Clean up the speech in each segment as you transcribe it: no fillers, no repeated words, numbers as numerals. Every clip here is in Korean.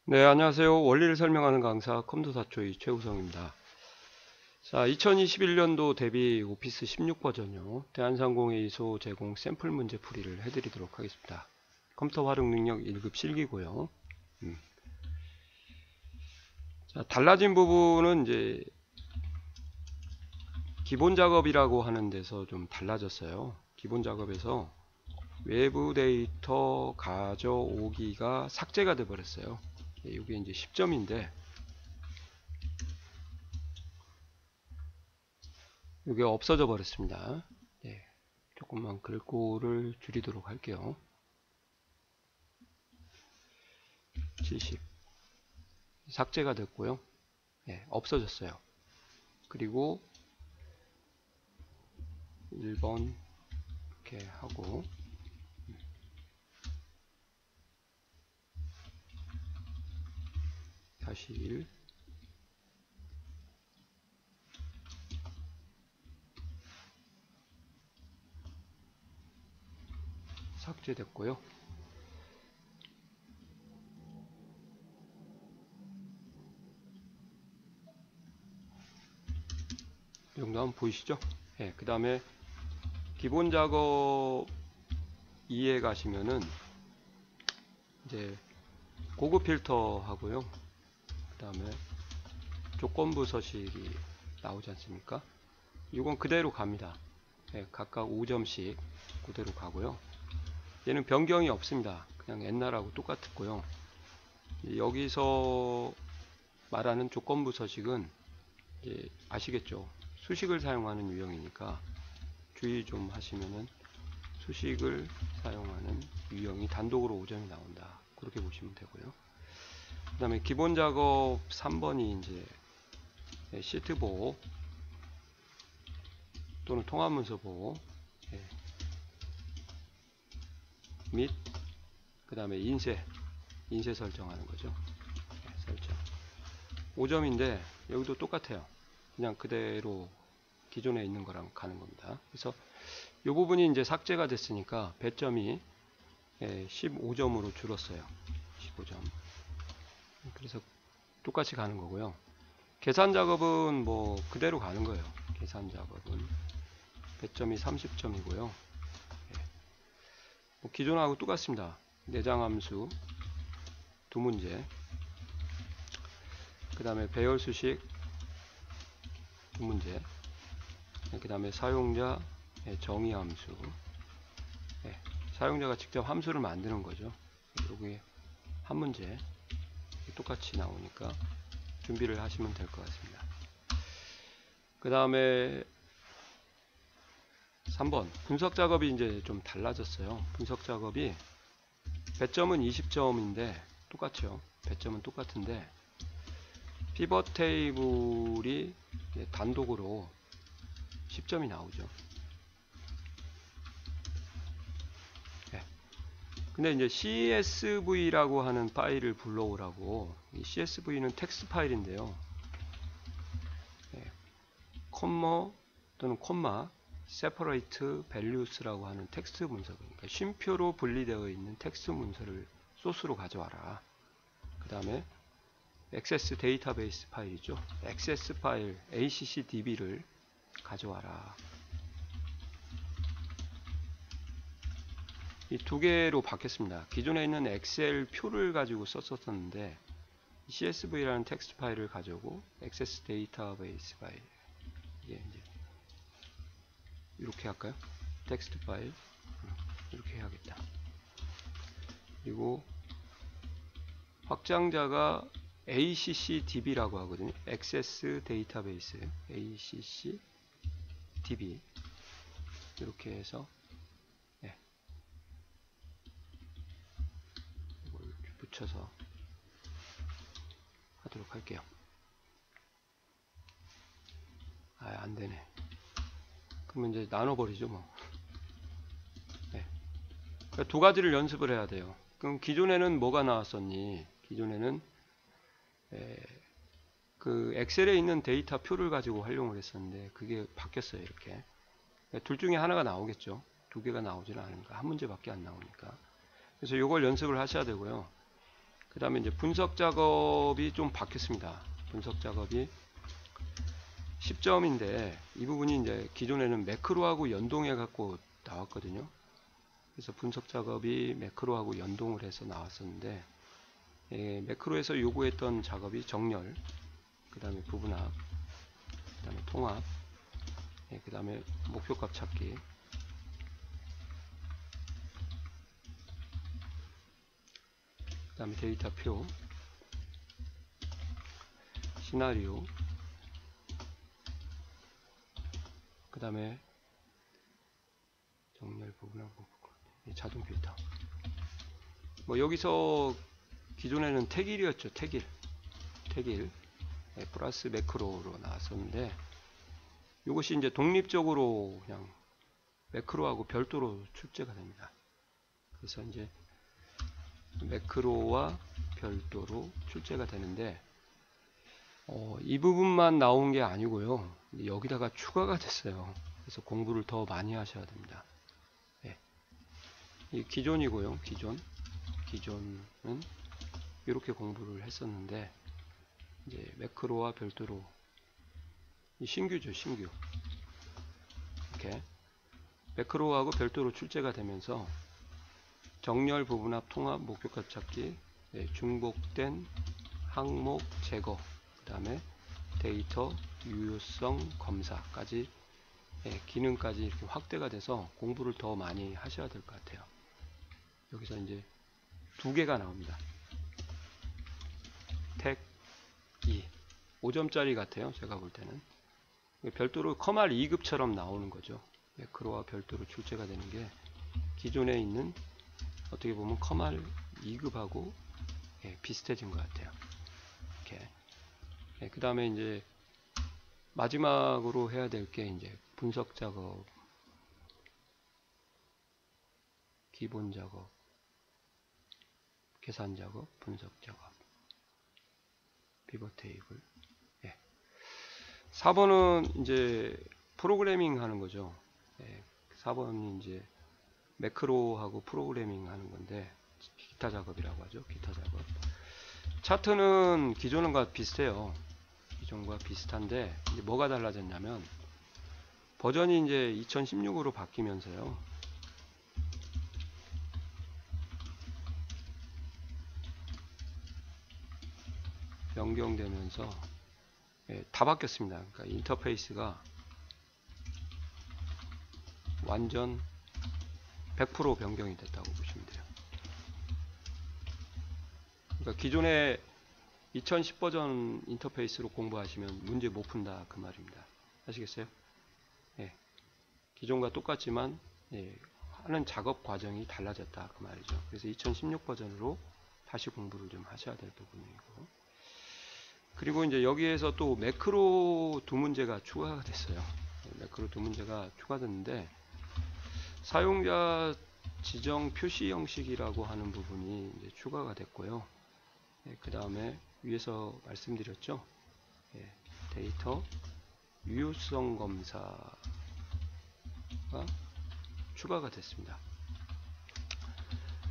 네, 안녕하세요. 원리를 설명하는 강사 컴퓨터사초의 최우성입니다. 자, 2021년도 대비 오피스 16 버전요. 대한상공의 ISO 제공 샘플 문제 풀이를 해드리도록 하겠습니다. 컴퓨터 활용 능력 1급 실기고요. 자, 달라진 부분은 이제 기본 작업이라고 하는 데서 좀 달라졌어요. 기본 작업에서 외부 데이터 가져오기가 삭제가 돼 버렸어요. 이게 이제 10점인데 이게 없어져 버렸습니다. 네, 조금만 글꼴을 줄이도록 할게요. 70 삭제가 됐고요. 네, 없어졌어요. 그리고 1번 이렇게 하고 다시 1 삭제됐고요. 이 정도 한번 보이시죠? 네, 그 다음에 기본 작업 2에 가시면은 이제 고급 필터 하고요. 그 다음에 조건부 서식이 나오지 않습니까? 이건 그대로 갑니다. 네, 각각 5점씩 그대로 가고요. 얘는 변경이 없습니다. 그냥 옛날하고 똑같고요. 여기서 말하는 조건부 서식은 이제 아시겠죠? 수식을 사용하는 유형이니까 주의 좀 하시면은 수식을 사용하는 유형이 단독으로 5점이 나온다. 그렇게 보시면 되고요. 그 다음에 기본 작업 3번이 이제 시트 보호 또는 통합 문서 보호 및 그 다음에 인쇄 설정하는 거죠. 설정 5점인데 여기도 똑같아요. 그냥 그대로 기존에 있는 거랑 가는 겁니다. 그래서 이 부분이 이제 삭제가 됐으니까 배점이 15점으로 줄었어요. 15점. 그래서 똑같이 가는 거고요. 계산 작업은 뭐 그대로 가는 거예요. 계산 작업은 배점이 30점이고요. 뭐 기존하고 똑같습니다. 내장 함수 두 문제, 그 다음에 배열 수식 두 문제, 그 다음에 사용자 정의 함수, 사용자가 직접 함수를 만드는 거죠. 여기 한 문제 똑같이 나오니까 준비를 하시면 될 것 같습니다. 그 다음에 3번 분석 작업이 이제 좀 달라졌어요. 분석 작업이 배점은 20점인데 똑같죠. 배점은 똑같은데 피벗 테이블이 단독으로 10점이 나오죠. 근데 이제 CSV라고 하는 파일을 불러오라고, 이 CSV는 텍스트 파일인데요. 콤마 또는 콤마 separate values라고 하는 텍스트 문서, 그러니까 쉼표로 분리되어 있는 텍스트 문서를 소스로 가져와라. 그 다음에 액세스 데이터베이스 파일이죠. 액세스 파일 ACCDB를 가져와라. 이 두 개로 바뀌었습니다. 기존에 있는 엑셀 표를 가지고 썼었는데 CSV라는 텍스트 파일을 가져오고 액세스 데이터베이스 파일, 이게 이제 이렇게 할까요? 텍스트 파일 이렇게 해야겠다. 그리고 확장자가 ACCDB라고 하거든요. 액세스 데이터베이스 ACCDB 이렇게 해서 이걸 붙여서 하도록 할게요. 안되네. 그러면 이제 나눠버리죠 뭐. 그러니까 두 가지를 연습을 해야 돼요. 그럼 기존에는 뭐가 나왔었니? 기존에는 그 엑셀에 있는 데이터 표를 가지고 활용을 했었는데 그게 바뀌었어요. 이렇게 둘 중에 하나가 나오겠죠. 두 개가 나오지는 않으니까 한 문제밖에 안 나오니까. 그래서 이걸 연습을 하셔야 되고요. 그 다음에 이제 분석 작업이 좀 바뀌었습니다. 분석 작업이 10점인데 이 부분이 이제 기존에는 매크로하고 연동해 갖고 나왔거든요. 그래서 분석 작업이 매크로하고 연동을 해서 나왔었는데, 매크로에서 요구했던 작업이 정렬, 그 다음에 부분합, 그 다음에 통합, 그 다음에 목표값 찾기, 그 다음에 데이터표, 시나리오, 그 다음에 정렬 부분하고 자동 필터. 뭐 여기서 기존에는 태길이었죠. 태길 플러스 매크로로 나왔었는데, 이것이 이제 독립적으로 그냥 매크로하고 별도로 출제가 됩니다. 그래서 이제 매크로와 별도로 출제가 되는데, 이 부분만 나온 게 아니고요. 여기다가 추가가 됐어요. 그래서 공부를 더 많이 하셔야 됩니다. 이 기존이고요. 기존은 이렇게 공부를 했었는데, 이제 매크로와 별도로 신규죠. 신규. 이렇게 매크로하고 별도로 출제가 되면서 정렬, 부분합, 통합, 목표값 찾기, 중복된 항목 제거, 그 다음에 데이터 유효성 검사까지, 기능까지 이렇게 확대가 돼서 공부를 더 많이 하셔야 될 것 같아요. 여기서 이제 두 개가 나옵니다. 택 2, 5점짜리 같아요. 제가 볼 때는 별도로 커말 2급처럼 나오는 거죠. 매크로와 별도로 출제가 되는 게 기존에 있는, 어떻게 보면 커말 2급하고 비슷해진 것 같아요. 이렇게. 그 다음에 이제 마지막으로 해야 될 게 이제 분석 작업, 기본 작업, 계산 작업, 분석 작업, 피벗 테이블. 4번은 이제 프로그래밍 하는 거죠. 4번이 이제 매크로하고 프로그래밍 하는 건데, 기타 작업이라고 하죠. 기타 작업. 차트는 기존과 비슷해요. 기존과 비슷한데, 이제 뭐가 달라졌냐면, 버전이 이제 2016으로 바뀌면서요. 변경되면서 다 바뀌었습니다. 그러니까 인터페이스가 완전 100% 변경이 됐다고 보시면 돼요. 그러니까 기존에 2010 버전 인터페이스로 공부하시면 문제 못 푼다 그 말입니다. 아시겠어요? 기존과 똑같지만 하는 작업 과정이 달라졌다 그 말이죠. 그래서 2016 버전으로 다시 공부를 좀 하셔야 될 부분이고, 그리고 이제 여기에서 또 매크로 두 문제가 추가가 됐어요. 매크로 두 문제가 추가됐는데, 사용자 지정 표시 형식이라고 하는 부분이 이제 추가가 됐고요. 그 다음에 위에서 말씀드렸죠. 데이터 유효성 검사가 추가가 됐습니다.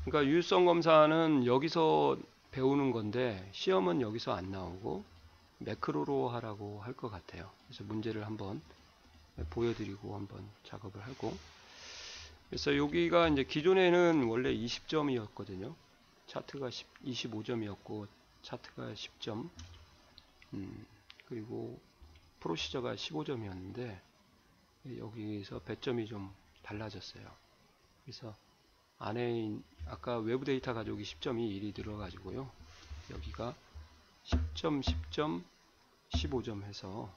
그러니까 유효성 검사는 여기서 배우는 건데, 시험은 여기서 안 나오고 매크로로 하라고 할 것 같아요. 그래서 문제를 한번 보여드리고 한번 작업을 하고, 그래서 여기가 이제 기존에는 원래 20점이었거든요. 차트가 25점이었고 차트가 10점, 그리고 프로시저가 15점이었는데 여기서 배점이 좀 달라졌어요. 그래서 안에 아까 외부 데이터 가져오기 10점이 1이 들어가지고요. 여기가 10점, 10점, 15점 해서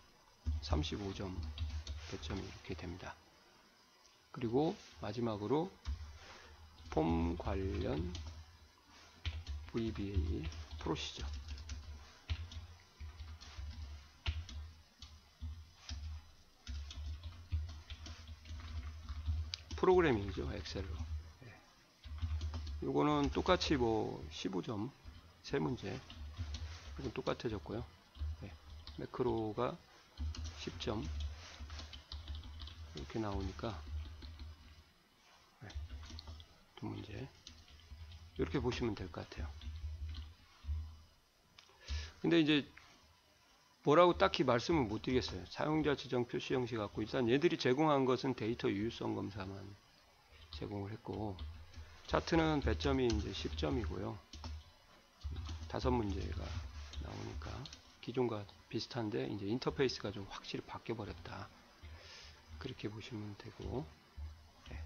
35점 배점이 이렇게 됩니다. 그리고 마지막으로 폼 관련 VBA 프로시저, 프로그래밍이죠. 엑셀로. 요거는 똑같이 뭐 15점 세 문제 똑같아졌고요. 매크로가 10점 이렇게 나오니까 두 문제 이렇게 보시면 될 것 같아요. 근데 이제 뭐라고 딱히 말씀을 못 드리겠어요. 사용자 지정 표시 형식 갖고 일단 얘들이 제공한 것은 데이터 유효성 검사만 제공을 했고, 차트는 배점이 이제 10점이고요. 5문제가 나오니까 기존과 비슷한데 이제 인터페이스가 좀 확실히 바뀌어 버렸다. 그렇게 보시면 되고, 네.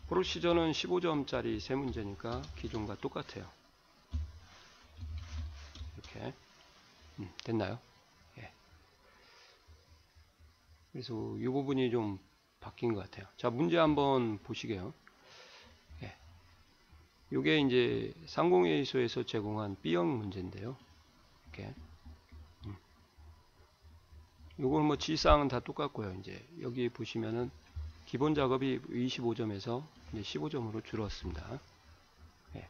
프로시저는 15점짜리 3문제니까 기존과 똑같아요. 이렇게 됐나요? 예. 그래서 이 부분이 좀 바뀐 것 같아요. 자, 문제 한번 보시게요. 예. 요게 이제 상공회의소에서 제공한 B형 문제인데요. 이렇게. 요건 뭐 지사항은 다 똑같고요. 이제 여기 보시면은 기본 작업이 25점에서 이제 15점으로 줄었습니다. 예.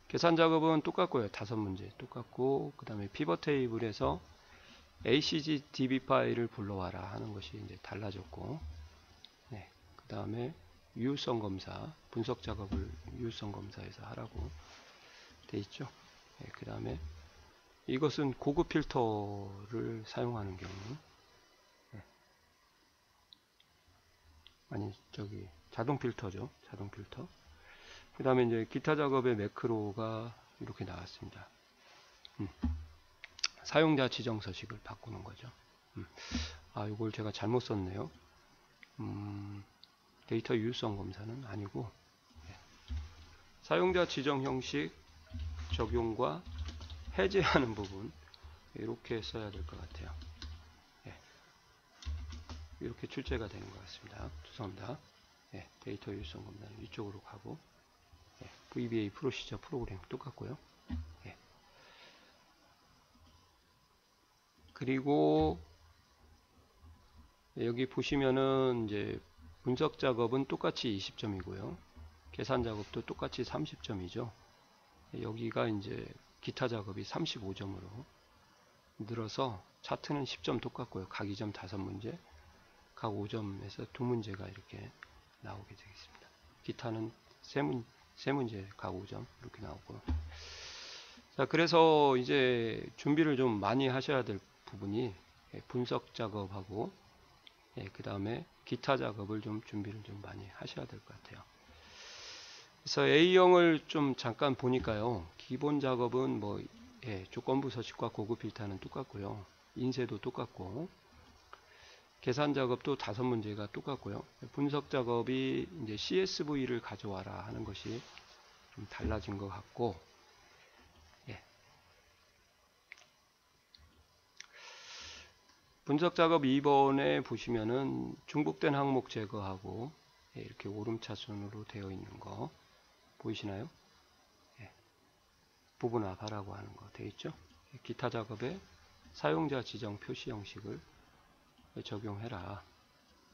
계산 작업은 똑같고요. 5문제 똑같고, 그 다음에 피벗 테이블에서 ACG DB 파일을 불러와라 하는 것이 이제 달라졌고, 네. 그 다음에 유효성 검사, 분석 작업을 유효성 검사에서 하라고 돼 있죠. 네. 그 다음에 이것은 고급 필터를 사용하는 경우, 네. 아니 저기 자동 필터죠. 자동 필터. 그 다음에 이제 기타 작업의 매크로가 이렇게 나왔습니다. 사용자 지정 서식을 바꾸는 거죠. 아, 이걸 제가 잘못 썼네요. 데이터 유효성 검사는 아니고, 예. 사용자 지정 형식 적용과 해제하는 부분 이렇게 써야 될 것 같아요. 예. 이렇게 출제가 되는 것 같습니다. 죄송합니다. 예. 데이터 유효성 검사는 이쪽으로 가고, 예. VBA 프로시저 프로그램 똑같고요. 예. 그리고 여기 보시면은 이제 분석 작업은 똑같이 20점이고요. 계산 작업도 똑같이 30점이죠. 여기가 이제 기타 작업이 35점으로 늘어서 차트는 10점 똑같고요. 각 2점 5문제, 각 5점에서 2문제가 이렇게 나오게 되겠습니다. 기타는 3문제 각 5점 이렇게 나오고요. 자, 그래서 이제 준비를 좀 많이 하셔야 될 부분이 분석 작업하고, 그 다음에 기타 작업을 좀 준비를 좀 많이 하셔야 될 것 같아요. 그래서 A형을 좀 잠깐 보니까요. 기본 작업은 뭐 조건부 서식과 고급 필터는 똑같고요. 인쇄도 똑같고, 계산 작업도 5문제가 똑같고요. 분석 작업이 이제 CSV를 가져와라 하는 것이 좀 달라진 것 같고, 분석 작업 2번에 보시면은 중복된 항목 제거하고, 이렇게 오름차순으로 되어 있는 거 보이시나요? 부분화하라고 하는 거 되어 있죠. 기타 작업에 사용자 지정 표시 형식을 적용해라.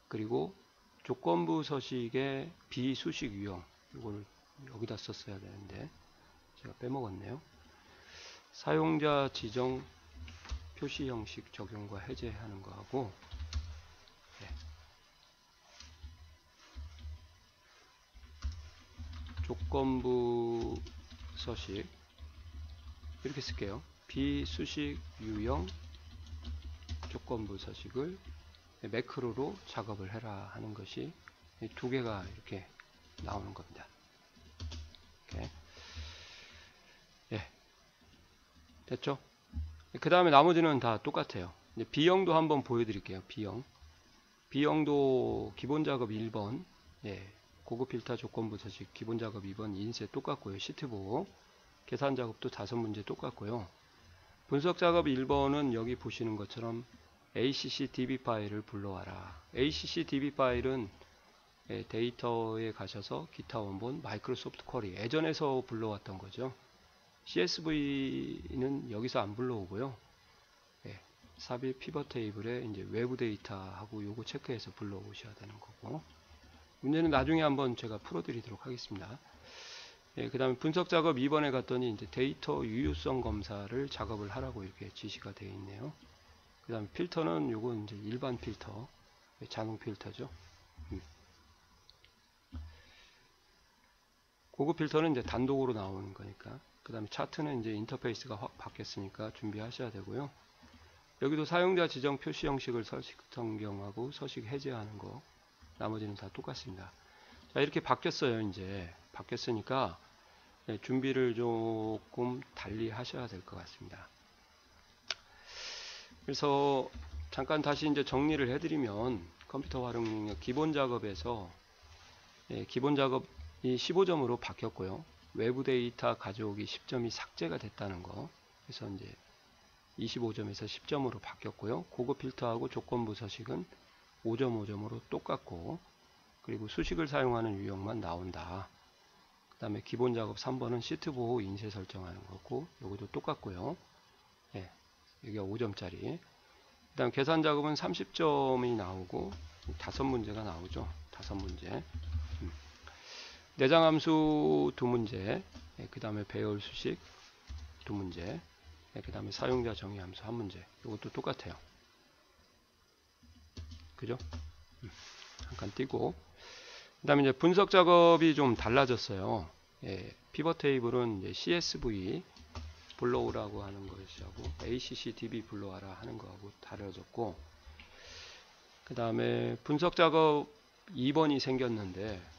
그리고 조건부 서식의 비수식 유형, 이걸 여기다 썼어야 되는데 제가 빼먹었네요. 사용자 지정 표시 형식 적용과 해제하는 거하고, 조건부 서식 이렇게 쓸게요. 비수식 유형 조건부 서식을 매크로로 작업을 해라 하는 것이 2개가 이렇게 나오는 겁니다. 이렇게. 예. 됐죠? 그 다음에 나머지는 다 똑같아요. 이제 B형도 한번 보여드릴게요. B형도 기본 작업 1번, 고급 필터 조건부 서식 기본 작업 2번 인쇄 똑같고요. 시트 보호, 계산 작업도 5문제 똑같고요. 분석 작업 1번은 여기 보시는 것처럼 ACC DB 파일을 불러와라. ACC DB 파일은 데이터에 가셔서 기타 원본 마이크로소프트 쿼리 예전에서 불러왔던 거죠. CSV는 여기서 안 불러오고요. 삽입 피벗 테이블에 이제 외부 데이터하고 요거 체크해서 불러오셔야 되는 거고, 문제는 나중에 한번 제가 풀어드리도록 하겠습니다. 그 다음에 분석 작업 2번에 갔더니 이제 데이터 유효성 검사를 작업을 하라고 이렇게 지시가 되어 있네요. 그 다음에 필터는 요거 이제 일반 필터, 자동 필터죠. 고급 필터는 이제 단독으로 나오는 거니까 그 다음에 차트는 이제 인터페이스가 확 바뀌었으니까 준비하셔야 되고요. 여기도 사용자 지정 표시 형식을 서식 변경하고 서식 해제하는 거, 나머지는 다 똑같습니다. 자, 이렇게 바뀌었어요. 이제 바뀌었으니까 준비를 조금 달리 하셔야 될 것 같습니다. 그래서 잠깐 다시 이제 정리를 해드리면, 컴퓨터 활용 능력 기본 작업에서 기본 작업이 15점으로 바뀌었고요. 외부 데이터 가져오기 10점이 삭제가 됐다는 거. 그래서 이제 25점에서 10점으로 바뀌었고요. 고급 필터하고 조건부 서식은 5.5점으로 똑같고, 그리고 수식을 사용하는 유형만 나온다. 그 다음에 기본 작업 3번은 시트 보호 인쇄 설정하는 거고, 요것도 똑같고요. 예, 여기가 5점짜리. 그 다음 계산 작업은 30점이 나오고 5문제가 나오죠. 5문제. 내장함수 2문제, 그 다음에 배열 수식 2문제, 그 다음에 사용자 정의 함수 1문제. 이것도 똑같아요. 그죠? 잠깐 띄고. 그 다음에 이제 분석 작업이 좀 달라졌어요. 피벗 테이블은 이제 CSV 불러오라고 하는 것하고 ACC DB 불러와라 하는 거하고 다르졌고, 그 다음에 분석 작업 2번이 생겼는데,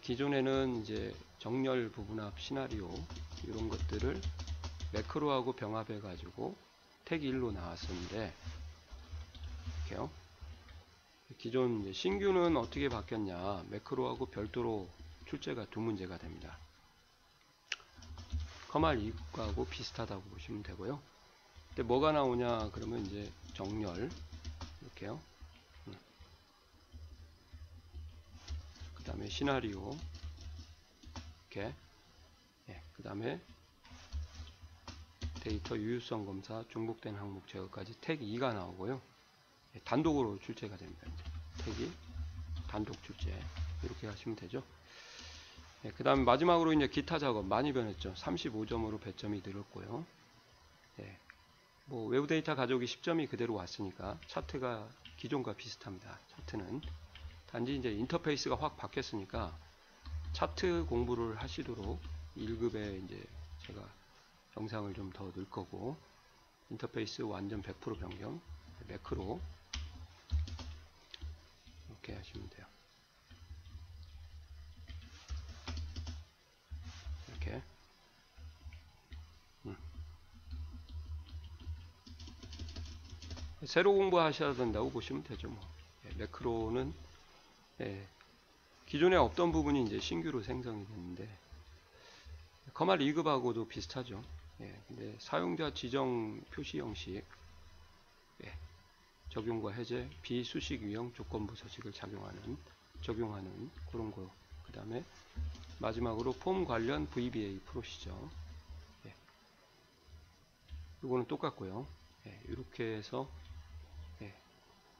기존에는 이제 정렬 부분합 시나리오 이런 것들을 매크로하고 병합해 가지고 택 1로 나왔었는데, 이렇게요. 기존 이제 신규는 어떻게 바뀌었냐, 매크로하고 별도로 출제가 2문제가 됩니다. 커말 이과하고 비슷하다고 보시면 되고요. 근데 뭐가 나오냐 그러면 이제 정렬 이렇게요. 그 다음에 시나리오 이렇게, 그 다음에 데이터 유효성 검사, 중복된 항목 제거까지 택 2가 나오고요. 단독으로 출제가 됩니다. 택이 단독 출제 이렇게 하시면 되죠. 그 다음에 마지막으로 이제 기타 작업 많이 변했죠. 35점으로 배점이 늘었고요. 뭐 외부 데이터 가져오기 10점이 그대로 왔으니까 차트가 기존과 비슷합니다. 차트는 단지 이제 인터페이스가 확 바뀌었으니까 차트 공부를 하시도록 1급에 이제 제가 영상을 좀 더 넣을 거고, 인터페이스 완전 100% 변경, 매크로 이렇게 하시면 돼요. 이렇게. 새로 공부하셔야 된다고 보시면 되죠. 뭐. 매크로는 기존에 없던 부분이 이제 신규로 생성이 됐는데, 커말 2급하고도 비슷하죠. 근데 사용자 지정 표시 형식, 적용과 해제, 비수식 유형 조건부 서식을 적용하는 그런 거. 그 다음에 마지막으로 폼 관련 VBA 프로시저. 이거는 똑같고요. 이렇게 해서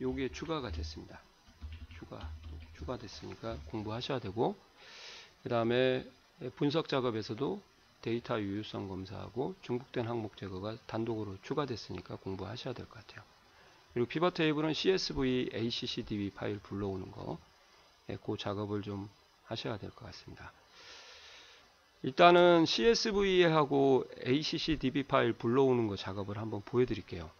요게 추가가 됐습니다. 추가됐으니까 공부하셔야 되고, 그 다음에 분석 작업에서도 데이터 유효성 검사하고 중복된 항목 제거가 단독으로 추가됐으니까 공부하셔야 될 것 같아요. 그리고 피벗 테이블은 CSV, ACC DB 파일 불러오는 거, 그 작업을 좀 하셔야 될 것 같습니다. 일단은 CSV하고 ACC DB 파일 불러오는 거 작업을 한번 보여드릴게요.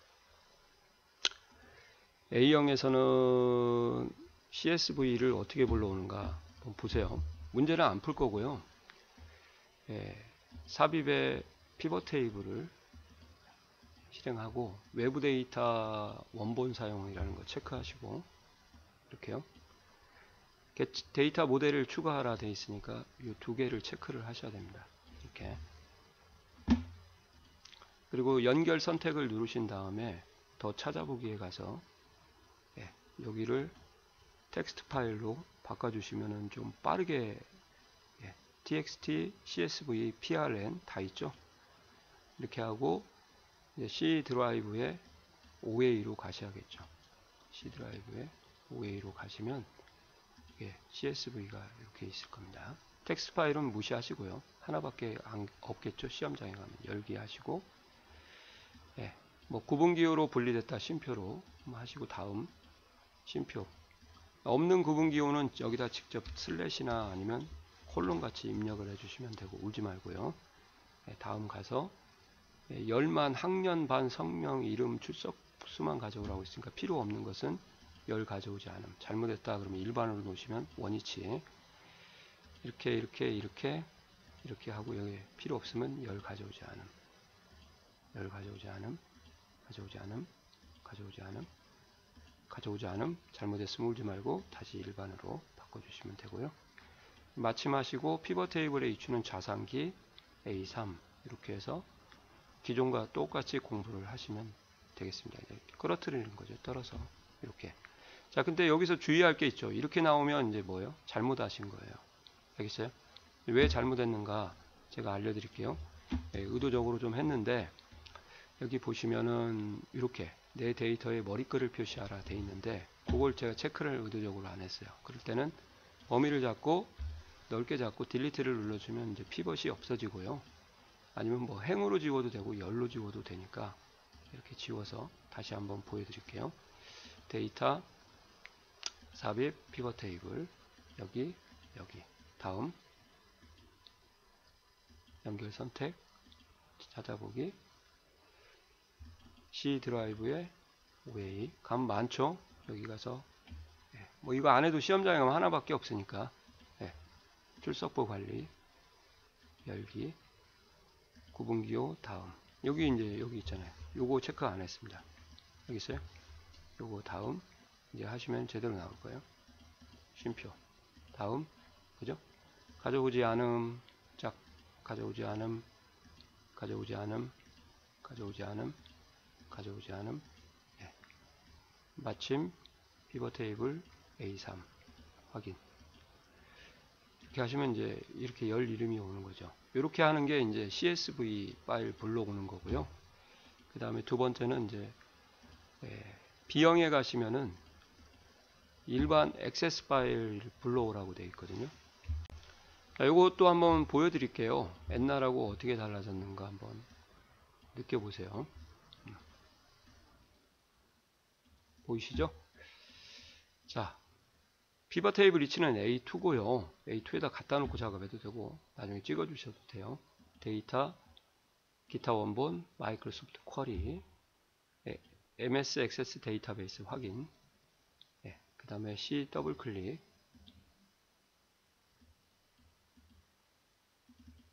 A형에서는 CSV를 어떻게 불러오는가 한번 보세요. 문제는 안 풀 거고요. 삽입의 피벗 테이블을 실행하고 외부 데이터 원본 사용이라는 거 체크하시고, 이렇게요. 데이터 모델을 추가하라 되어 있으니까 이 2개를 체크를 하셔야 됩니다. 이렇게. 그리고 연결 선택을 누르신 다음에 더 찾아보기에 가서 여기를 텍스트 파일로 바꿔주시면 좀 빠르게 txt, csv, prn 다 있죠. 이렇게 하고 이제 C 드라이브에 OA로 가셔야겠죠. C 드라이브에 OA로 가시면 CSV가 이렇게 있을 겁니다. 텍스트 파일은 무시하시고요. 하나밖에 없겠죠. 시험장에 가면 열기 하시고, 뭐 구분기호로 분리됐다 쉼표로 하시고, 다음 쉼표. 없는 구분기호는 여기다 직접 슬래시나 아니면 콜론 같이 입력을 해주시면 되고, 울지 말고요. 다음 가서 열만 학년 반 성명 이름 출석수만 가져오라고 했으니까 필요 없는 것은 열 가져오지 않음. 잘못했다 그러면 일반으로 놓으시면 원위치 이렇게 하고 여기 필요 없으면 열 가져오지 않음. 열 가져오지 않음. 가져오지 않음. 가져오지 않음. 가져오지 않음. 잘못했으면 울지 말고 다시 일반으로 바꿔주시면 되고요. 마침하시고 피벗 테이블에 입추는 좌상기 A3 이렇게 해서 기존과 똑같이 공부를 하시면 되겠습니다. 이렇게 끌어뜨리는 거죠. 떨어서 이렇게. 자, 근데 여기서 주의할 게 있죠. 이렇게 나오면 이제 뭐예요? 잘못하신 거예요. 알겠어요? 왜 잘못했는가 제가 알려드릴게요. 의도적으로 좀 했는데 여기 보시면은 이렇게 내 데이터에 머리글을 표시하라 돼 있는데 그걸 제가 체크를 의도적으로 안 했어요. 그럴 때는 범위를 잡고 넓게 잡고 딜리트를 눌러주면 이제 피벗이 없어지고요. 아니면 뭐 행으로 지워도 되고 열로 지워도 되니까 이렇게 지워서 다시 한번 보여드릴게요. 데이터 삽입 피벗 테이블 여기 다음 연결 선택 찾아보기 C 드라이브에 OA 감 많죠? 여기 가서 뭐 이거 안 해도 시험장에 가면 하나밖에 없으니까 출석부 관리 열기 구분기호 다음 여기 이제 여기 있잖아요. 요거 체크 안 했습니다. 여기 있어요. 요거 다음 이제 하시면 제대로 나올 거예요. 쉼표 다음 그죠? 가져오지 않음 짝 가져오지 않음 가져오지 않음 가져오지 않음 가져오지 않음 마침 피벗 테이블 A3 확인 이렇게 하시면 이제 이렇게 열 이름이 오는 거죠. 이렇게 하는 게 이제 CSV 파일 불러오는 거고요. 그 다음에 두 번째는 이제 B형에 가시면은 일반 액세스 파일 불러오라고 되어 있거든요. 자, 이것도 한번 보여드릴게요. 옛날하고 어떻게 달라졌는가 한번 느껴보세요. 보이시죠? 자, 피벗 테이블 위치는 A2고요. A2에다 갖다 놓고 작업해도 되고 나중에 찍어 주셔도 돼요. 데이터 기타 원본 마이크로소프트 쿼리 MS 액세스 데이터베이스 확인 그 다음에 C 더블 클릭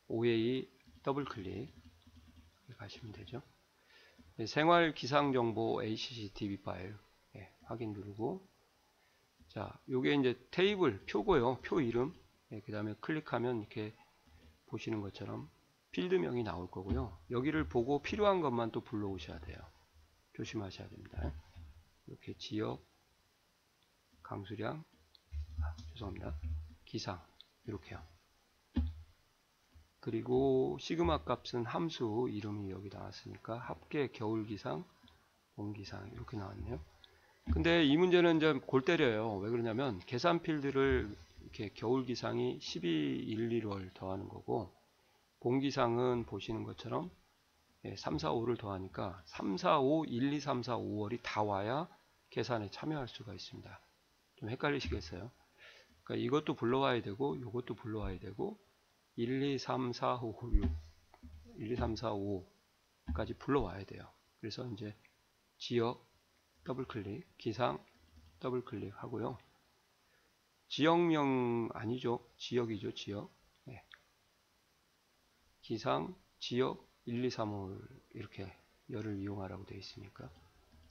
OA 더블 클릭 가시면 되죠. 생활 기상 정보 ACCTV 파일 확인 누르고 자, 요게 이제 테이블 표고요. 표 이름. 그 다음에 클릭하면 이렇게 보시는 것처럼 필드명이 나올 거고요. 여기를 보고 필요한 것만 또 불러오셔야 돼요. 조심하셔야 됩니다. 이렇게 지역, 강수량, 죄송합니다. 기상, 이렇게요. 그리고 시그마 값은 함수 이름이 여기 나왔으니까 합계 겨울 기상, 봄 기상 이렇게 나왔네요. 근데 이 문제는 이제 골 때려요. 왜 그러냐면 계산 필드를 이렇게 겨울 기상이 12, 1, 1월 더하는 거고 봄 기상은 보시는 것처럼 3, 4, 5를 더하니까 3, 4, 5, 1, 2, 3, 4, 5월이 다 와야 계산에 참여할 수가 있습니다. 좀 헷갈리시겠어요? 그러니까 이것도 불러와야 되고 이것도 불러와야 되고 1, 2, 3, 4, 5, 6 1, 2, 3, 4, 5까지 불러와야 돼요. 그래서 이제 지역 더블 클릭, 기상 더블 클릭 하고요. 지역명 아니죠. 지역이죠. 지역. 기상, 지역 1, 2, 3, 5 이렇게 열을 이용하라고 되어 있으니까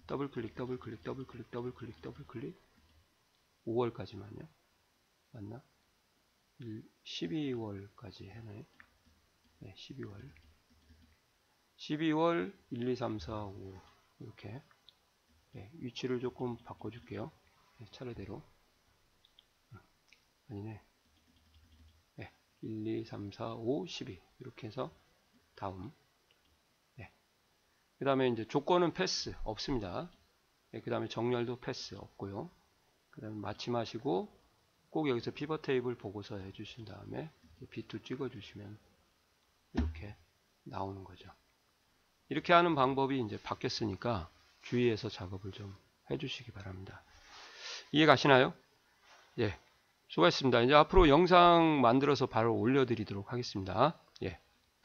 더블 클릭, 더블 클릭, 더블 클릭, 더블 클릭, 더블 클릭 5월까지만요. 맞나? 12월까지 해놔요. 12월. 12월 1, 2, 3, 4, 5 이렇게 위치를 조금 바꿔줄게요. 차례대로. 아니네. 1, 2, 3, 4, 5, 12 이렇게 해서 다음. 그 다음에 이제 조건은 패스 없습니다. 그 다음에 정렬도 패스 없고요. 그 다음에 마침하시고 꼭 여기서 피벗 테이블 보고서 해주신 다음에 B2 찍어주시면 이렇게 나오는 거죠. 이렇게 하는 방법이 이제 바뀌었으니까 주의해서 작업을 좀 해주시기 바랍니다. 이해 가시나요? 예, 수고하셨습니다. 이제 앞으로 영상 만들어서 바로 올려드리도록 하겠습니다.